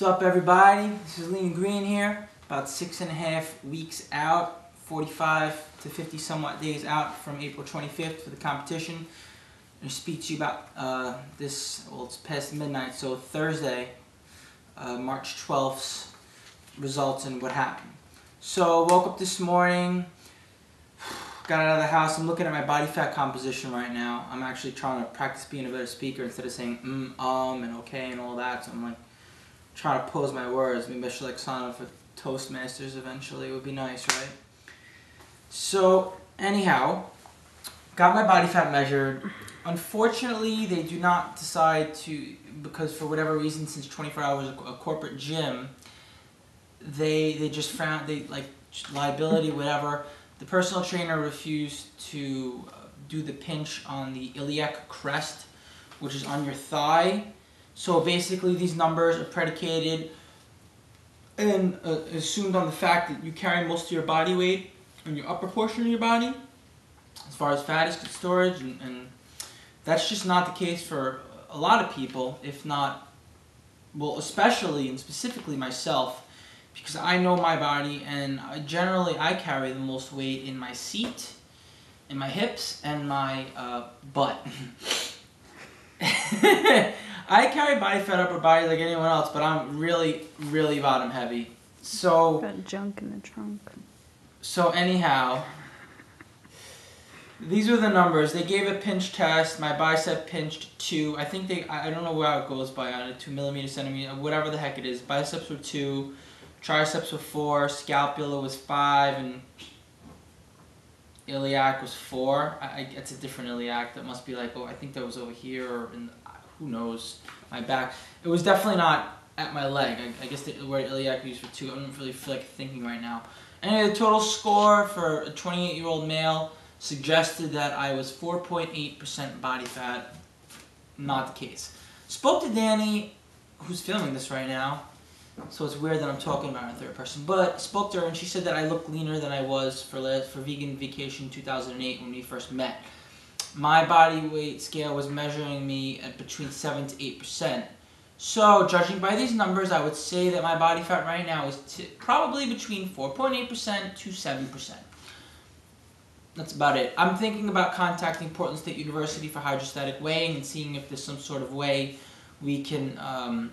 What's up, everybody? This is Lean Green here, about 6.5 weeks out, 45 to 50 somewhat days out from April 25th for the competition. I'm going to speak to you about it's past midnight, so Thursday, March 12th's results and what happened. So, woke up this morning, got out of the house. I'm looking at my body fat composition right now. I'm actually trying to practice being a better speaker instead of saying and okay and all that. So I'm like trying to pose my words. Maybe I should like sign up for Toastmasters eventually. It would be nice, right? So anyhow, got my body fat measured. Unfortunately, they do not decide to, because for whatever reason, since 24 hours a corporate gym, they just found, liability, whatever. The personal trainer refused to do the pinch on the iliac crest, which is on your thigh. So basically these numbers are predicated and assumed on the fact that you carry most of your body weight in your upper portion of your body, as far as fat is storage, and that's just not the case for a lot of people, if not, well, especially and specifically myself, because I know my body, and generally I carry the most weight in my seat, in my hips, and my butt. I carry body fat upper body like anyone else, but I'm really, really bottom heavy. So got junk in the trunk. So anyhow, these were the numbers. They gave a pinch test. My bicep pinched 2. I think I don't know where it goes by on it, 2 millimeters, centimeter, whatever the heck it is. Biceps were 2, triceps were 4, scapula was 5, and iliac was 4. It's a different iliac. That must be like, I think that was over here, or who knows, my back. It was definitely not at my leg. I guess the word iliac used for 2. I don't really feel like thinking right now. Anyway, the total score for a 28-year-old male suggested that I was 4.8% body fat. Not the case. Spoke to Danny, who's filming this right now, so it's weird that I'm talking about it in third person, but spoke to her and she said that I look leaner than I was for Vegan Vacation 2008 when we first met. My body weight scale was measuring me at between 7 to 8%. So, judging by these numbers, I would say that my body fat right now is probably between 4.8% to 7%. That's about it. I'm thinking about contacting Portland State University for hydrostatic weighing and seeing if there's some sort of way we can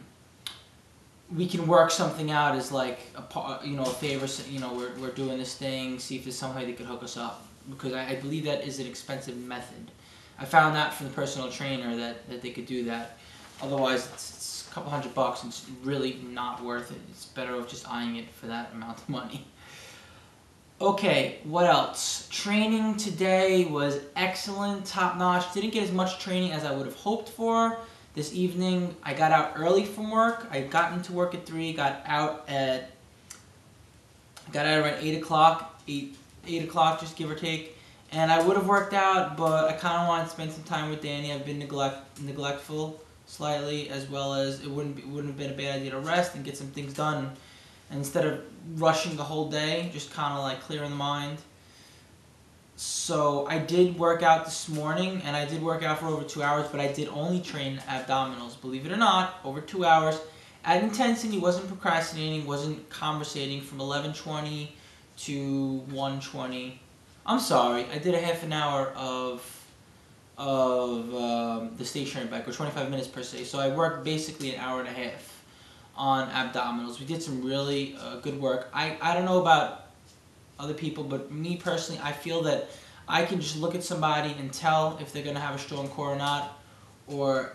work something out as like a favor. We're doing this thing. See if there's some way they could hook us up, because I believe that is an expensive method. I found that from the personal trainer that they could do that. Otherwise, it's a couple $100 and it's really not worth it. It's better off just eyeing it for that amount of money. Okay, what else? Training today was excellent, top-notch. Didn't get as much training as I would have hoped for. This evening, I got out early from work. I got into work at 3, got out around 8 o'clock, 8 o'clock, just give or take. And I would have worked out, but I kind of wanted to spend some time with Danny. I've been neglectful slightly, as well as it wouldn't have been a bad idea to rest and get some things done. And instead of rushing the whole day, just kind of like clearing the mind. So I did work out this morning, and I did work out for over 2 hours, but I did only train abdominals. Believe it or not, over 2 hours. At intensity, wasn't procrastinating, wasn't conversating from 11:20 to 1:20. I'm sorry, I did a half an hour of the stationary bike, or 25 minutes per se. So I worked basically an hour and a half on abdominals. We did some really good work. I don't know about other people, but me personally, I feel that I can just look at somebody and tell if they're going to have a strong core or not, or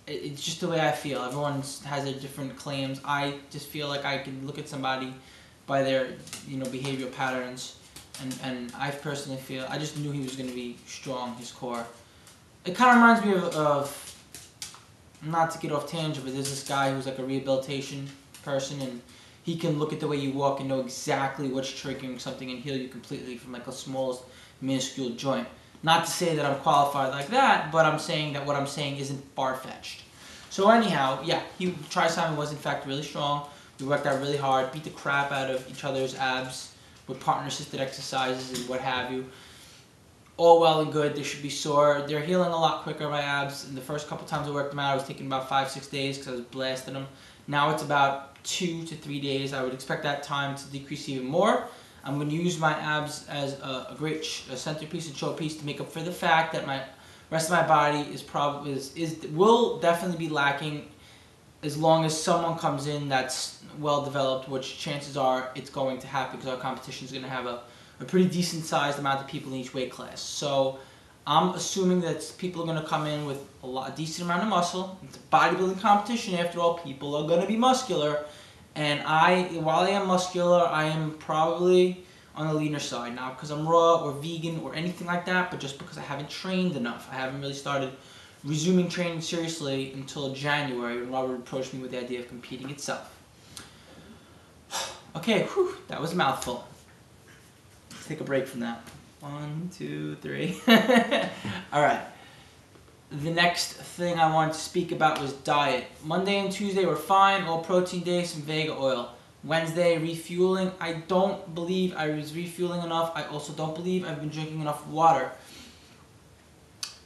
it's just the way I feel. Everyone has their different claims. I just feel like I can look at somebody by their behavioral patterns, and I personally feel, I just knew he was going to be strong, his core. It kind of reminds me of, not to get off tangent, but there's this guy who's like a rehabilitation person, and he can look at the way you walk and know exactly what's triggering something and heal you completely from like the smallest minuscule joint. Not to say that I'm qualified like that, but I'm saying that what I'm saying isn't far-fetched. So anyhow, yeah, trisimon was in fact really strong. We worked out really hard, beat the crap out of each other's abs with partner-assisted exercises and what have you. All well and good. They should be sore. They're healing a lot quicker, my abs. And the first couple times I worked them out, I was taking about 5-6 days because I was blasting them. Now it's about 2 to 3 days. I would expect that time to decrease even more. I'm going to use my abs as a great centerpiece and showpiece to make up for the fact that my rest of my body will definitely be lacking as long as someone comes in that's well developed, which chances are it's going to happen because our competition is going to have a pretty decent sized amount of people in each weight class. So I'm assuming that people are going to come in with a decent amount of muscle. It's a bodybuilding competition after all. People are going to be muscular. And while I am muscular, I am probably on the leaner side. Not because I'm raw or vegan or anything like that, but just because I haven't trained enough. I haven't really started resuming training seriously until January when Robert approached me with the idea of competing itself. Okay, whew, that was a mouthful. Let's take a break from that. 1, 2, 3. Alright. The next thing I wanted to speak about was diet. Monday and Tuesday were fine, all protein days, some Vega oil. Wednesday, refueling. I don't believe I was refueling enough. I also don't believe I've been drinking enough water.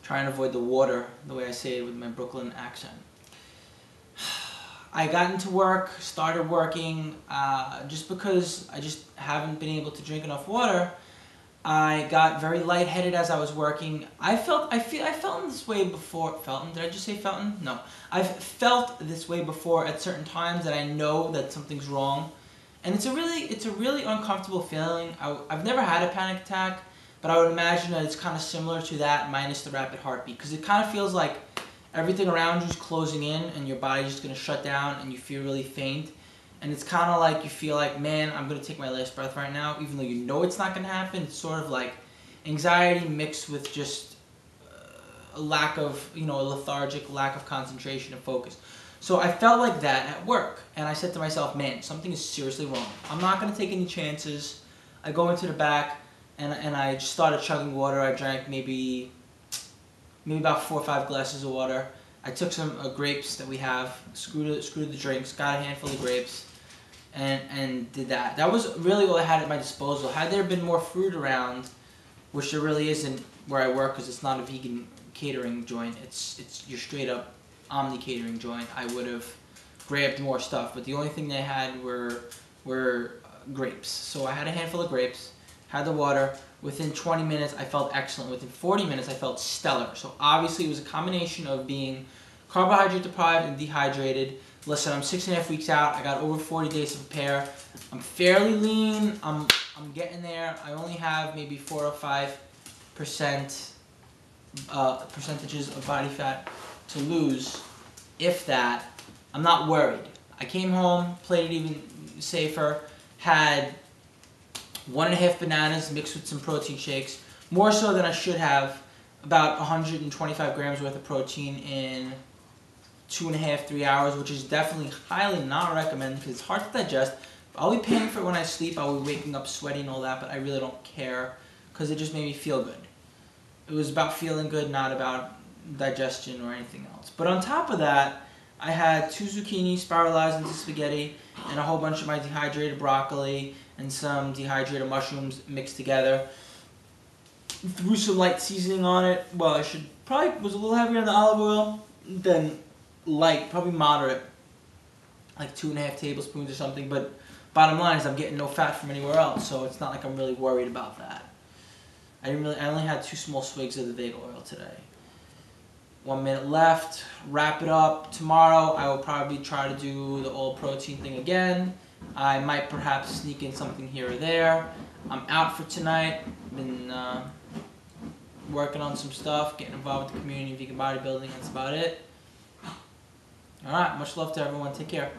Trying to avoid the water, the way I say it with my Brooklyn accent. I got into work, started working, just because I just haven't been able to drink enough water. I got very lightheaded as I was working. I felt this way before. Did I just say Felton? No. I've felt this way before at certain times that I know that something's wrong. And it's a really uncomfortable feeling. I've never had a panic attack, but I would imagine that it's kind of similar to that minus the rapid heartbeat. Because it kind of feels like everything around you is closing in and your body's just going to shut down and you feel really faint. And it's kind of like you feel like, man, I'm going to take my last breath right now, even though you know it's not going to happen. It's sort of like anxiety mixed with just a lack of, a lethargic lack of concentration and focus. So I felt like that at work. And I said to myself, man, something is seriously wrong. I'm not going to take any chances. I go into the back and I just started chugging water. I drank maybe about 4 or 5 glasses of water. I took some grapes that we have, screwed the drinks, got a handful of grapes, and did that. That was really all I had at my disposal. Had there been more fruit around, which there really isn't where I work because it's not a vegan catering joint, it's your straight up Omni catering joint, I would have grabbed more stuff. But the only thing they had were grapes. So I had a handful of grapes, had the water. Within 20 minutes, I felt excellent. Within 40 minutes, I felt stellar. So obviously, it was a combination of being carbohydrate deprived and dehydrated. Listen, I'm 6.5 weeks out. I got over 40 days to prepare. I'm fairly lean. I'm getting there. I only have maybe 4 or 5% percentages of body fat to lose, if that. I'm not worried. I came home, played it even safer, had 1.5 bananas mixed with some protein shakes, more so than I should have, about 125 grams worth of protein in 2.5, 3 hours, which is definitely highly not recommended because it's hard to digest. I'll be paying for it when I sleep. I'll be waking up sweaty and all that, but I really don't care because it just made me feel good. It was about feeling good, not about digestion or anything else. But on top of that, I had 2 zucchini spiralized into spaghetti and a whole bunch of my dehydrated broccoli and some dehydrated mushrooms mixed together. Threw some light seasoning on it. Well, I probably was a little heavier on the olive oil than light, probably moderate, like 2.5 tablespoons or something. But bottom line is I'm getting no fat from anywhere else, so it's not like I'm really worried about that. I only had 2 small swigs of the Vega oil today. 1 minute left. Wrap it up. Tomorrow I will probably try to do the all protein thing again. I might perhaps sneak in something here or there. I'm out for tonight. Been working on some stuff, getting involved with the community, vegan bodybuilding. That's about it. Alright, much love to everyone. Take care.